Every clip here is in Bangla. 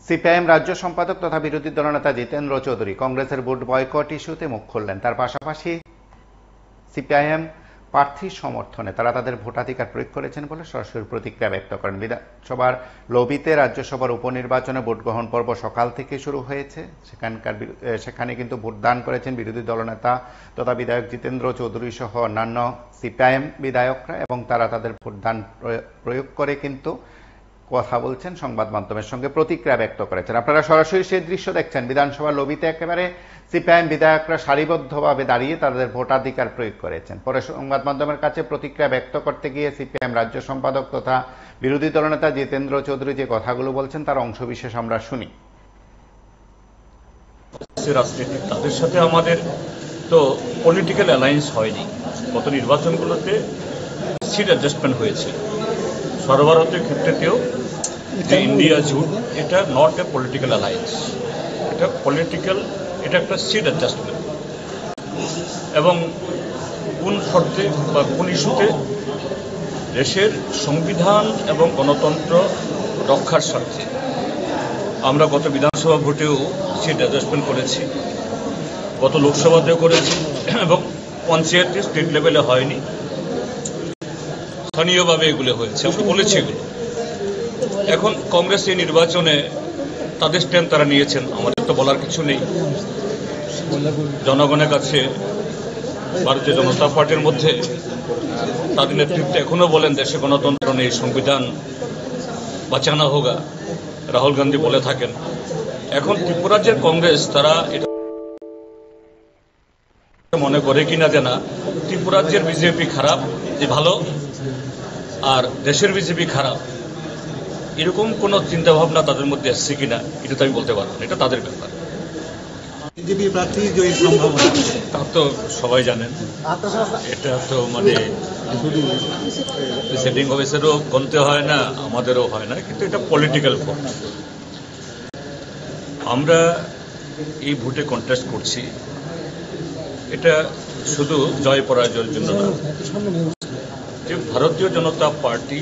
সিপিআইএম রাজ্য সম্পাদক তথা বিরোধী দলনেতা জিতেন্দ্র চৌধুরী কংগ্রেসের ভোট বয়কট ইস্যুতে মুখ খুললেন। তার পাশাপাশি সিপিআইএম প্রার্থীর সমর্থনে তারা তাদের ভোটাধিকার প্রয়োগ করেছেন বলে সরাসরি প্রতিক্রিয়া ব্যক্ত করেন। বিধানসভার লবিতে রাজ্যসভার উপনির্বাচনে ভোট গ্রহণ পর্ব সকাল থেকে শুরু হয়েছে। সেখানে কিন্তু ভোটদান করেছেন বিরোধী দলনেতা তথা বিধায়ক জিতেন্দ্র চৌধুরী সহ অন্যান্য সিপিআইএম বিধায়করা, এবং তারা তাদের ভোটদান প্রয়োগ করে কিন্তু কথা বলছেন, সংবাদ মাধ্যমের সঙ্গে প্রতিক্রিয়া ব্যক্ত করেছেন। আপনারা সরাসরি সেই দৃশ্য দেখছেন। বিধানসভা লবিতে একেবারে সিপিআইএম বিধায়করা সারিবদ্ধভাবে দাঁড়িয়ে তাদের ভোটাধিকার প্রয়োগ করেছেন। পরে সংবাদ মাধ্যমের কাছে প্রতিক্রিয়া ব্যক্ত করতে গিয়ে সিপিআইএম রাজ্য সম্পাদক তথা বিরোধী দলনেতা জিতেন্দ্র চৌধুরী যে কথাগুলো বলছেন তার অংশবিশেষ আমরা শুনি। রাজনীতি তাদের সাথে আমাদের তো পলিটিক্যাল অ্যালায়েন্স হয়নি। গত নির্বাচনগুলোতে সিট অ্যাডজাস্টমেন্ট হয়েছে। সর্বভারতীয় ক্ষেত্রেতেও যে ইন্ডিয়া জোট, এটা নট এ পলিটিক্যাল অ্যালায়েন্স, এটা একটা সিট অ্যাডজাস্টমেন্ট। এবং কোন শর্তে বা কোন ইস্যুতে দেশের সংবিধান এবং গণতন্ত্র রক্ষার স্বার্থে আমরা গত বিধানসভা ভোটেও সিট অ্যাডজাস্টমেন্ট করেছি, গত লোকসভাতেও করেছি, এবং পঞ্চায়েতে স্টেট লেভেলে হয়নি, স্থানীয়ভাবে এগুলো হয়েছে। আমরা বলেছি এগুলো। এখন কংগ্রেস এই নির্বাচনে তাদের স্ট্যান্ড তারা নিয়েছেন, আমাদের তো বলার কিছু নেই। জনগণের কাছে ভারতীয় জনতা পার্টির মধ্যে তাদের নেতৃত্বে এখনো বলেন দেশে গণতন্ত্র নেই, সংবিধান বাঁচানো হোগা, রাহুল গান্ধী বলে থাকেন। এখন ত্রিপুরাজ্যের কংগ্রেস তারা এটা মনে করে কিনা যে না, ত্রিপুরাজ্যের বিজেপি খারাপ, যে ভালো, আর দেশের বিজেপি খারাপ, এরকম কোন চিন্তা ভাবনা তাদের মধ্যে আসছে কিনা এটা তো আমি বলতে পারবো না, এটা তাদের ব্যাপার। বিজেপি প্রার্থী জয়ীর সম্ভাবনা তা তো সবাই জানেন। এটা তো মানে সেটিং অফিসেরও গণতে হয় না, আমাদেরও হয় না, কিন্তু এটা পলিটিক্যাল ভোট। আমরা এই ভোটে কন্টেস্ট করছি, এটা শুধু জয় পরাজয়ের জন্য না। যে ভারতীয় জনতা পার্টি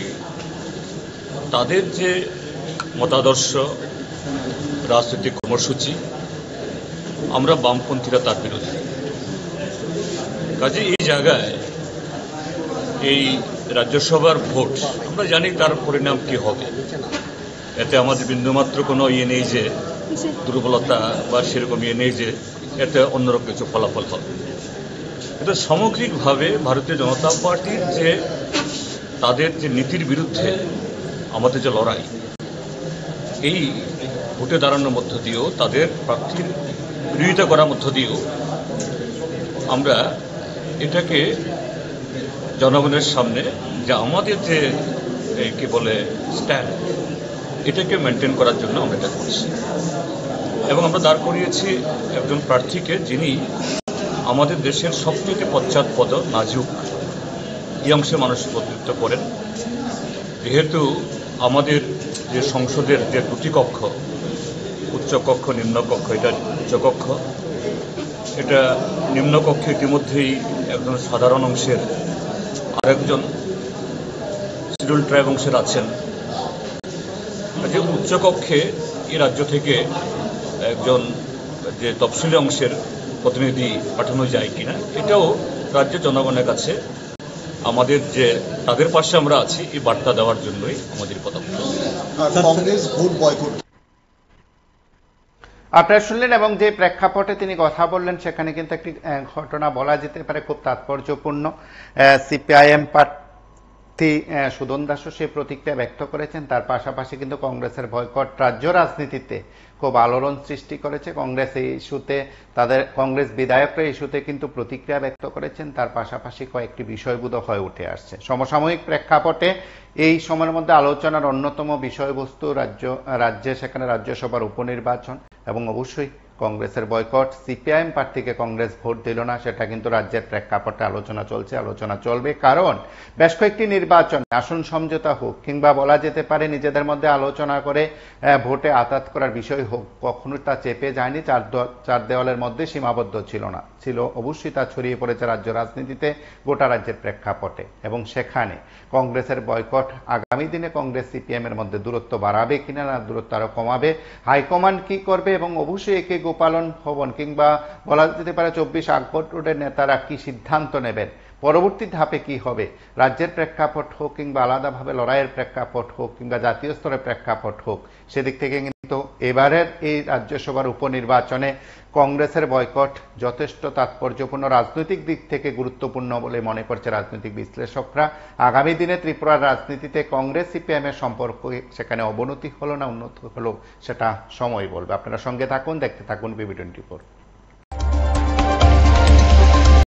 তাদের যে মতাদর্শ, রাজনৈতিক কর্মসূচি, আমরা বামপন্থীরা তার বিরোধী। কাজে এই জায়গায় এই রাজ্যসভার ভোট আমরা জানি তার পরিণাম কি হবে। এতে আমাদের বিন্দুমাত্র কোনো ইয়ে নেই যে দুর্বলতা বা সেরকম ইয়ে নেই যে এতে অন্যরকম কিছু ফলাফল হবে। এটা সামগ্রিকভাবে ভারতীয় জনতা পার্টির যে তাদের যে নীতির বিরুদ্ধে আমাদের যে লড়াই, এই ভোটে দাঁড়ানোর মধ্য দিয়েও, তাদের প্রার্থীর বিরোধিতা করার মধ্য দিয়েও আমরা এটাকে জনগণের সামনে যে আমাদের যে কি বলে স্ট্যান্ড, এটাকে মেনটেন করার জন্য আমরা এটা করছি। এবং আমরা দাঁড় করিয়েছি একজন প্রার্থীকে যিনি আমাদের দেশের সবথেকে পশ্চাৎপদ নাজুক এই অংশে মানুষ প্রতিনিধিত্ব করেন। যেহেতু আমাদের যে সংসদের যে দুটি কক্ষ, উচ্চকক্ষ নিম্নকক্ষ, এটা উচ্চকক্ষ, এটা নিম্নকক্ষে ইতিমধ্যেই একজন সাধারণ অংশের, আরেকজন শিডিউল ট্রাইব অংশের আছেন। যে উচ্চকক্ষে এই রাজ্য থেকে একজন যে তফসিলি অংশের প্রতিনিধি পাঠানো যায় কিনা, এটাও রাজ্যের জনগণের কাছে আমাদের যে তাদের পাশে আমরা আছি এই বার্তা দেওয়ার জন্যই আমাদের পদক্ষেপ। কংগ্রেস ভোট বয়কট আপনারা শুনলেন, এবং যে প্রেক্ষাপটে তিনি কথা বললেন সেখানে কিন্তু একটি ঘটনা বলা যেতে পারে খুব তাৎপর্যপূর্ণ। সিপিআইএম প্রার্থী সুদন দাসও সেই প্রতিক্রিয়া ব্যক্ত করেছেন। তার পাশাপাশি কিন্তু কংগ্রেসের বয়কট রাজ্য রাজনীতিতে খুব আলোড়ন সৃষ্টি করেছে। কংগ্রেস এই ইস্যুতে কংগ্রেস বিধায়করা ইস্যুতে কিন্তু প্রতিক্রিয়া ব্যক্ত করেছেন। তার পাশাপাশি কয়েকটি বিষয়বোধ হয়ে উঠে আসছে। সমসাময়িক প্রেক্ষাপটে এই সময়ের মধ্যে আলোচনার অন্যতম বিষয়বস্তু রাজ্যে সেখানে রাজ্যসভার উপনির্বাচন এবং অবশ্যই কংগ্রেসের বয়কট, সিপিআইএম প্রার্থীকে কংগ্রেস ভোট দিল না, সেটা কিন্তু রাজ্যের প্রেক্ষাপটে আলোচনা চলছে, আলোচনা চলবে। কারণ বেশ কয়েকটি নির্বাচন আসন সমঝোতা হোক কিংবা বলা যেতে পারে নিজেদের মধ্যে আলোচনা করে ভোটে আঘাত করার বিষয় হোক, কখনো তা চেপে যায়নি, চার দেওয়ালের মধ্যে সীমাবদ্ধ ছিল অবশ্যই তা ছড়িয়ে পড়েছে রাজ্য রাজনীতিতে, গোটা রাজ্যের প্রেক্ষাপটে। এবং সেখানে কংগ্রেসের বয়কট আগামী দিনে কংগ্রেস সিপিএম এর মধ্যে দূরত্ব বাড়াবে কিনা, না দূরত্ব আরো কমাবে, হাইকমান্ড কি করবে, এবং অবশ্যই একে গোপালন ভবন কিংবা বলা যেতে পারে 24 আকবর রোডের নেতারা কি সিদ্ধান্ত নেবেন, পরবর্তী ধাপে কি হবে, রাজ্যের প্রেক্ষাপট হোক কিংবা আলাদাভাবে লড়াইয়ের প্রেক্ষাপট হোক কিংবা জাতীয় স্তরের প্রেক্ষাপট হোক, সেদিক থেকে কিন্তু এবারের এই রাজ্যসভার উপনির্বাচনে কংগ্রেসের বয়কট যথেষ্ট তাৎপর্যপূর্ণ, রাজনৈতিক দিক থেকে গুরুত্বপূর্ণ বলে মনে করছে রাজনৈতিক বিশ্লেষকরা। আগামী দিনে ত্রিপুরার রাজনীতিতে কংগ্রেস সিপিএম এর সম্পর্ক সেখানে অবনতি হলো না উন্নতি হলো, সেটা সময় বলবে। আপনারা সঙ্গে থাকুন, দেখতে থাকুন বিবি 24।